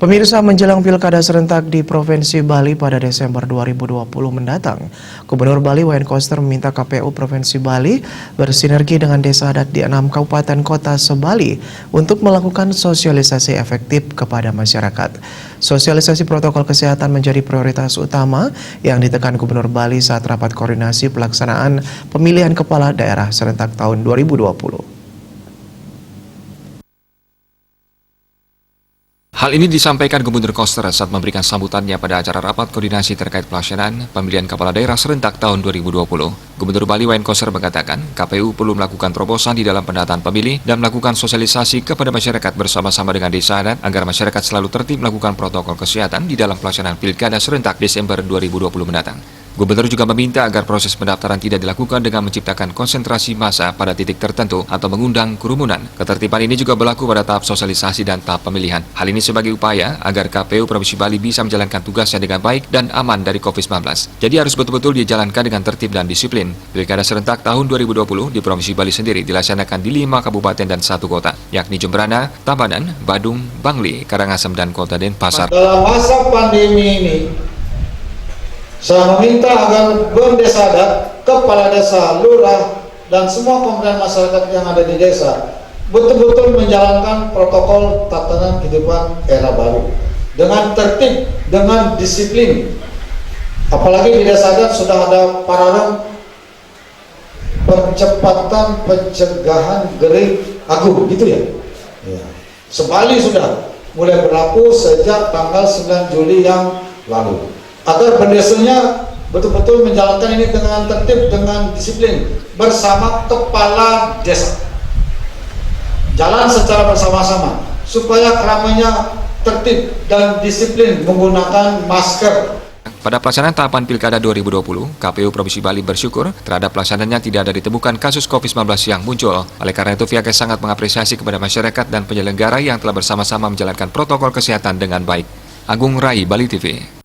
Pemirsa, menjelang pilkada serentak di Provinsi Bali pada Desember 2020 mendatang, Gubernur Bali Wayan Koster meminta KPU Provinsi Bali bersinergi dengan desa adat di 6 kabupaten kota se-Bali untuk melakukan sosialisasi efektif kepada masyarakat. Sosialisasi protokol kesehatan menjadi prioritas utama yang ditekan Gubernur Bali saat rapat koordinasi pelaksanaan pemilihan kepala daerah serentak tahun 2020. Hal ini disampaikan Gubernur Koster saat memberikan sambutannya pada acara rapat koordinasi terkait pelaksanaan pemilihan kepala daerah serentak tahun 2020. Gubernur Bali Wayan Koster mengatakan, KPU perlu melakukan terobosan di dalam pendataan pemilih dan melakukan sosialisasi kepada masyarakat bersama-sama dengan desa adat agar masyarakat selalu tertib melakukan protokol kesehatan di dalam pelaksanaan pilkada serentak Desember 2020 mendatang. Gubernur juga meminta agar proses pendaftaran tidak dilakukan dengan menciptakan konsentrasi massa pada titik tertentu atau mengundang kerumunan. Ketertiban ini juga berlaku pada tahap sosialisasi dan tahap pemilihan. Hal ini sebagai upaya agar KPU Provinsi Bali bisa menjalankan tugasnya dengan baik dan aman dari COVID-19. Jadi harus betul-betul dijalankan dengan tertib dan disiplin. Pilkada serentak tahun 2020 di Provinsi Bali sendiri dilaksanakan di 5 kabupaten dan 1 kota, yakni Jemberana, Tabanan, Badung, Bangli, Karangasem, dan Kota Denpasar. Dalam masa pandemi ini, saya meminta agar bendesa adat, kepala desa, lurah, dan semua komponen masyarakat yang ada di desa betul-betul menjalankan protokol tatanan kehidupan era baru dengan tertib, dengan disiplin. Apalagi di desa adat sudah ada paradigma percepatan pencegahan gerik agung, gitu ya. Se-Bali sudah mulai berlaku sejak tanggal 9 Juli yang lalu. Agar bendesanya betul-betul menjalankan ini dengan tertib, dengan disiplin bersama kepala desa. Jalan secara bersama-sama supaya keramainya tertib dan disiplin menggunakan masker. Pada pelaksanaan tahapan Pilkada 2020, KPU Provinsi Bali bersyukur terhadap pelaksanaannya tidak ada ditemukan kasus COVID-19 yang muncul. Oleh karena itu, pihaknya sangat mengapresiasi kepada masyarakat dan penyelenggara yang telah bersama-sama menjalankan protokol kesehatan dengan baik. Agung Rai, Bali TV.